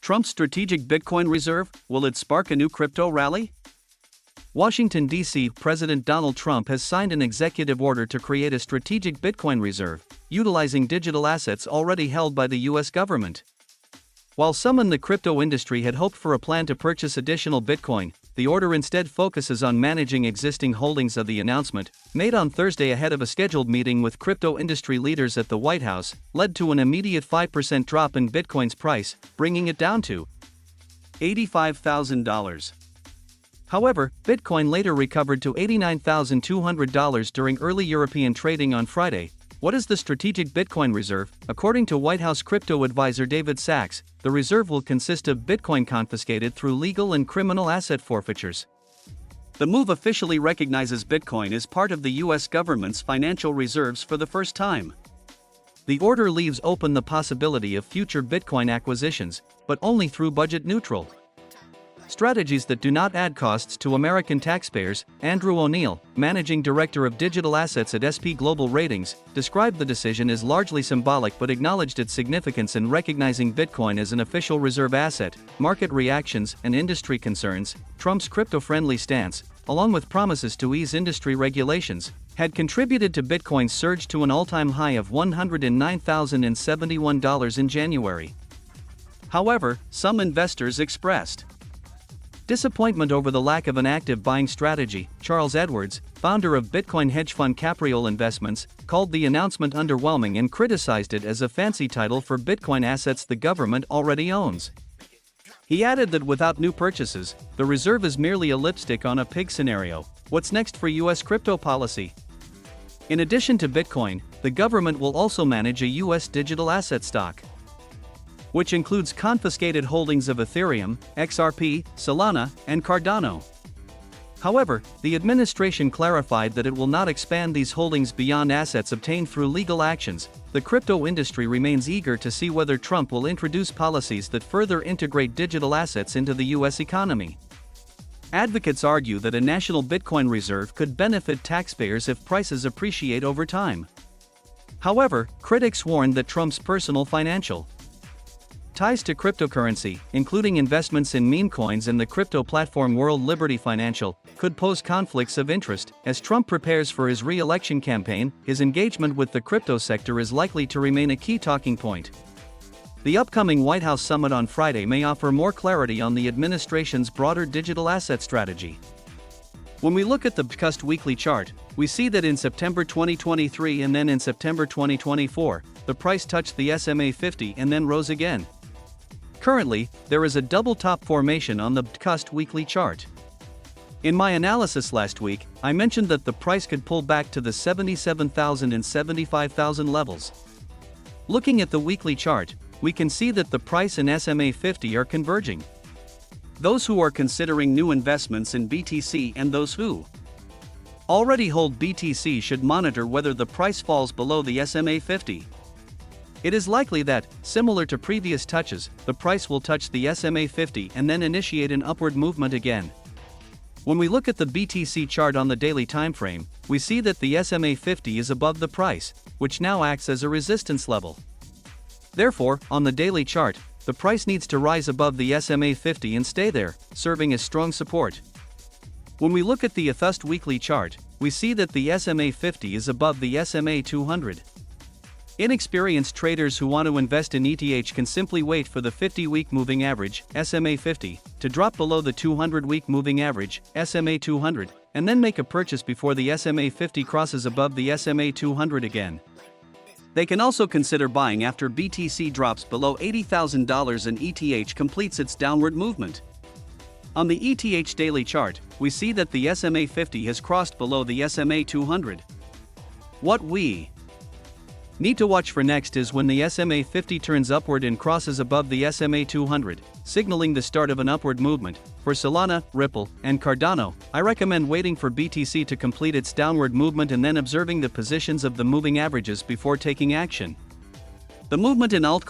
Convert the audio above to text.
Trump's strategic Bitcoin reserve, will it spark a new crypto rally? Washington, D.C. President Donald Trump has signed an executive order to create a strategic Bitcoin reserve, utilizing digital assets already held by the U.S. government. While some in the crypto industry had hoped for a plan to purchase additional Bitcoin, the order instead focuses on managing existing holdings. Of the announcement, made on Thursday ahead of a scheduled meeting with crypto industry leaders at the White House, led to an immediate 5% drop in Bitcoin's price, bringing it down to $85,000. However, Bitcoin later recovered to $89,200 during early European trading on Friday. What is the strategic Bitcoin reserve? According to White House crypto advisor David Sachs, the reserve will consist of Bitcoin confiscated through legal and criminal asset forfeitures. The move officially recognizes Bitcoin as part of the U.S. government's financial reserves for the first time. The order leaves open the possibility of future Bitcoin acquisitions, but only through budget-neutral strategies that do not add costs to American taxpayers. Andrew O'Neill, managing director of digital assets at SP Global Ratings, described the decision as largely symbolic but acknowledged its significance in recognizing Bitcoin as an official reserve asset. Market reactions and industry concerns, Trump's crypto-friendly stance, along with promises to ease industry regulations, had contributed to Bitcoin's surge to an all-time high of $109,071 in January. However, some investors expressed disappointment over the lack of an active buying strategy. Charles Edwards, founder of Bitcoin hedge fund Capriole Investments, called the announcement underwhelming and criticized it as a fancy title for Bitcoin assets the government already owns. He added that without new purchases, the reserve is merely a lipstick on a pig scenario. What's next for U.S. crypto policy? In addition to Bitcoin, the government will also manage a U.S. digital asset stock, which includes confiscated holdings of Ethereum, XRP, Solana, and Cardano. However, the administration clarified that it will not expand these holdings beyond assets obtained through legal actions. The crypto industry remains eager to see whether Trump will introduce policies that further integrate digital assets into the U.S. economy. Advocates argue that a national Bitcoin reserve could benefit taxpayers if prices appreciate over time. However, critics warn that Trump's personal financial ties to cryptocurrency, including investments in meme coins and the crypto platform World Liberty Financial, could pose conflicts of interest. As Trump prepares for his re-election campaign, his engagement with the crypto sector is likely to remain a key talking point. The upcoming White House summit on Friday may offer more clarity on the administration's broader digital asset strategy. When we look at the BTC weekly chart, we see that in September 2023 and then in September 2024, the price touched the SMA 50 and then rose again. Currently, there is a double top formation on the BTC weekly chart. In my analysis last week, I mentioned that the price could pull back to the 77,000 and 75,000 levels. Looking at the weekly chart, we can see that the price and SMA 50 are converging. Those who are considering new investments in BTC and those who already hold BTC should monitor whether the price falls below the SMA 50. It is likely that, similar to previous touches, the price will touch the SMA 50 and then initiate an upward movement again. When we look at the BTC chart on the daily timeframe, we see that the SMA 50 is above the price, which now acts as a resistance level. Therefore, on the daily chart, the price needs to rise above the SMA 50 and stay there, serving as strong support. When we look at the Ethereum weekly chart, we see that the SMA 50 is above the SMA 200. Inexperienced traders who want to invest in ETH can simply wait for the 50-week moving average, SMA 50, to drop below the 200-week moving average, SMA 200, and then make a purchase before the SMA 50 crosses above the SMA 200 again. They can also consider buying after BTC drops below $80,000 and ETH completes its downward movement. On the ETH daily chart, we see that the SMA 50 has crossed below the SMA 200. What we need to watch for next is when the SMA 50 turns upward and crosses above the SMA 200, signaling the start of an upward movement. For Solana, Ripple, and Cardano, I recommend waiting for BTC to complete its downward movement and then observing the positions of the moving averages before taking action. The movement in altcoins